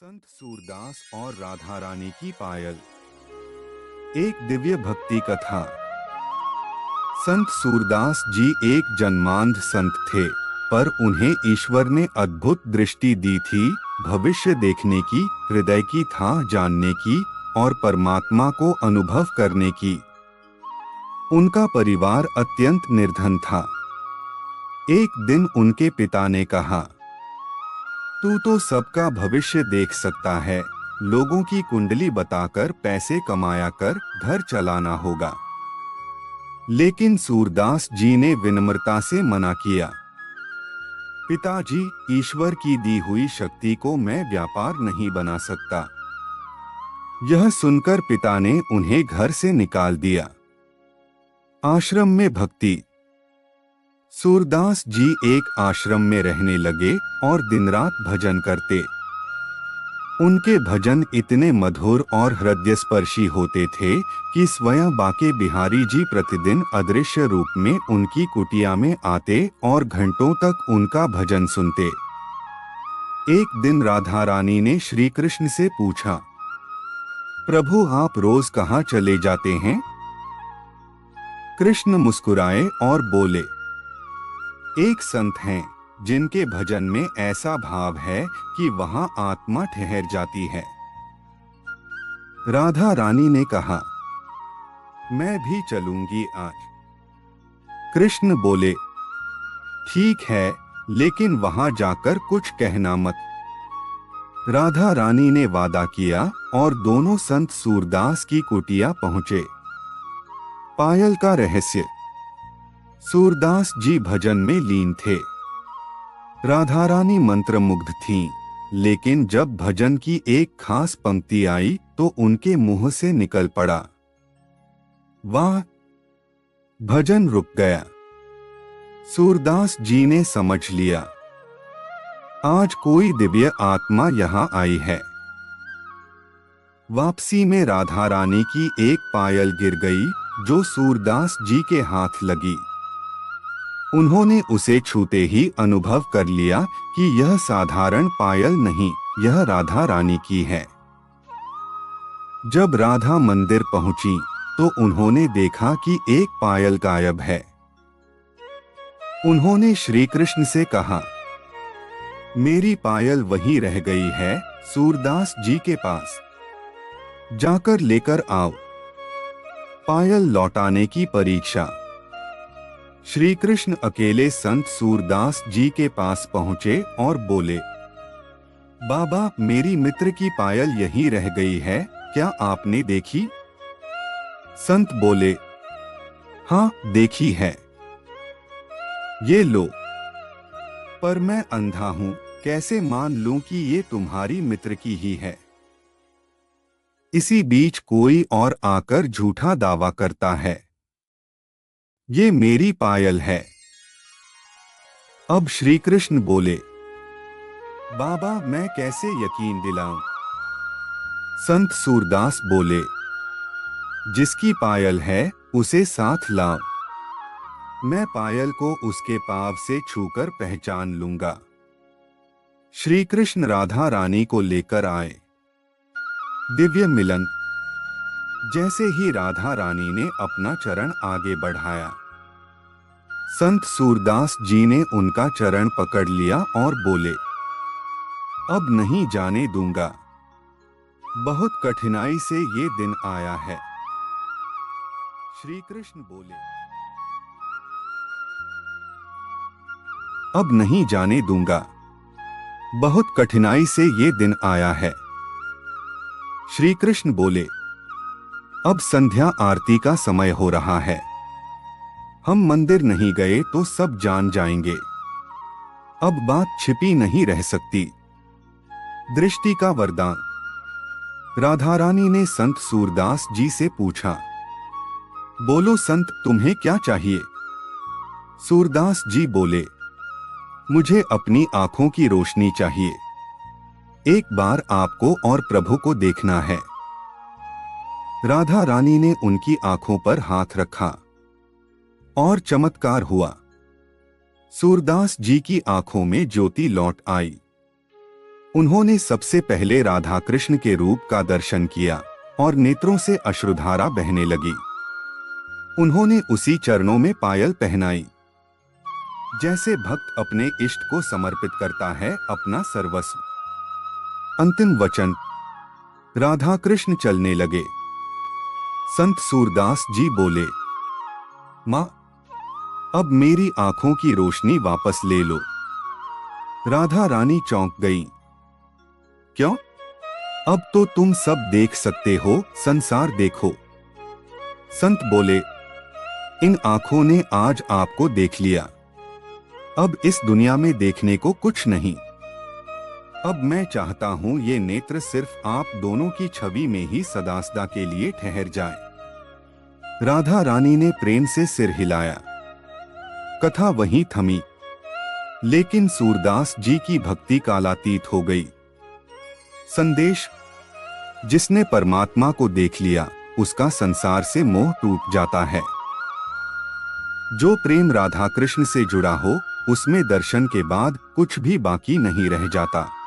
संत सूरदास और राधा रानी की पायल। एक दिव्य भक्ति कथा। संत सूरदास जी एक जन्मांध संत थे, पर उन्हें ईश्वर ने अद्भुत दृष्टि दी थी, भविष्य देखने की, हृदय की था जानने की और परमात्मा को अनुभव करने की। उनका परिवार अत्यंत निर्धन था। एक दिन उनके पिता ने कहा, तू तो सबका भविष्य देख सकता है, लोगों की कुंडली बताकर पैसे कमाया कर घर चलाना होगा। लेकिन सूरदास जी ने विनम्रता से मना किया। पिताजी, ईश्वर की दी हुई शक्ति को मैं व्यापार नहीं बना सकता। यह सुनकर पिता ने उन्हें घर से निकाल दिया। आश्रम में भक्ति। सूरदास जी एक आश्रम में रहने लगे और दिन रात भजन करते। उनके भजन इतने मधुर और हृदयस्पर्शी होते थे कि स्वयं बाके बिहारी जी प्रतिदिन अदृश्य रूप में उनकी कुटिया में आते और घंटों तक उनका भजन सुनते। एक दिन राधा रानी ने श्री कृष्ण से पूछा, प्रभु आप रोज कहाँ चले जाते हैं? कृष्ण मुस्कुराए और बोले, एक संत हैं जिनके भजन में ऐसा भाव है कि वहां आत्मा ठहर जाती है। राधा रानी ने कहा, मैं भी चलूंगी आज। कृष्ण बोले, ठीक है, लेकिन वहां जाकर कुछ कहना मत। राधा रानी ने वादा किया और दोनों संत सूरदास की कुटिया पहुंचे। पायल का रहस्य। सूरदास जी भजन में लीन थे। राधा रानी मंत्रमुग्ध थीं, लेकिन जब भजन की एक खास पंक्ति आई तो उनके मुंह से निकल पड़ा, वाह! भजन रुक गया। सूरदास जी ने समझ लिया, आज कोई दिव्य आत्मा यहाँ आई है। वापसी में राधा रानी की एक पायल गिर गई, जो सूरदास जी के हाथ लगी। उन्होंने उसे छूते ही अनुभव कर लिया कि यह साधारण पायल नहीं, यह राधा रानी की है। जब राधा मंदिर पहुंची तो उन्होंने देखा कि एक पायल गायब है। उन्होंने श्री कृष्ण से कहा, मेरी पायल वहीं रह गई है, सूरदास जी के पास जाकर लेकर आओ। पायल लौटाने की परीक्षा। श्री कृष्ण अकेले संत सूरदास जी के पास पहुंचे और बोले, बाबा, मेरी मित्र की पायल यहीं रह गई है, क्या आपने देखी? संत बोले, हाँ, देखी है। ये लो। पर मैं अंधा हूं, कैसे मान लूं कि ये तुम्हारी मित्र की ही है? इसी बीच कोई और आकर झूठा दावा करता है, ये मेरी पायल है। अब श्री कृष्ण बोले, बाबा, मैं कैसे यकीन दिलाऊं? संत सूरदास बोले, जिसकी पायल है उसे साथ लाओ, मैं पायल को उसके पांव से छूकर पहचान लूंगा। श्री कृष्ण राधा रानी को लेकर आए। दिव्य मिलन। जैसे ही राधा रानी ने अपना चरण आगे बढ़ाया, संत सूरदास जी ने उनका चरण पकड़ लिया और बोले, अब नहीं जाने दूंगा। बहुत कठिनाई से ये दिन आया है। श्री कृष्ण बोले, अब नहीं जाने दूंगा। बहुत कठिनाई से ये दिन आया है। श्री कृष्ण बोले, अब संध्या आरती का समय हो रहा है, हम मंदिर नहीं गए तो सब जान जाएंगे। अब बात छिपी नहीं रह सकती। दृष्टि का वरदान। राधा रानी ने संत सूरदास जी से पूछा, बोलो संत, तुम्हें क्या चाहिए? सूरदास जी बोले, मुझे अपनी आंखों की रोशनी चाहिए। एक बार आपको और प्रभु को देखना है। राधा रानी ने उनकी आंखों पर हाथ रखा और चमत्कार हुआ। सूरदास जी की आंखों में ज्योति लौट आई। उन्होंने सबसे पहले राधा कृष्ण के रूप का दर्शन किया और नेत्रों से अश्रुधारा बहने लगी। उन्होंने उसी चरणों में पायल पहनाई जैसे भक्त अपने इष्ट को समर्पित करता है अपना सर्वस्व। अंतिम वचन। राधा कृष्ण चलने लगे। संत सूरदास जी बोले, माँ, अब मेरी आंखों की रोशनी वापस ले लो। राधा रानी चौंक गई। क्यों? अब तो तुम सब देख सकते हो, संसार देखो। संत बोले, इन आंखों ने आज आपको देख लिया। अब इस दुनिया में देखने को कुछ नहीं। अब मैं चाहता हूं ये नेत्र सिर्फ आप दोनों की छवि में ही सदासदा के लिए ठहर जाए। राधा रानी ने प्रेम से सिर हिलाया। कथा वहीं थमी, लेकिन सूरदास जी की भक्ति कालातीत हो गई। संदेश। जिसने परमात्मा को देख लिया उसका संसार से मोह टूट जाता है। जो प्रेम राधा कृष्ण से जुड़ा हो उसमें दर्शन के बाद कुछ भी बाकी नहीं रह जाता।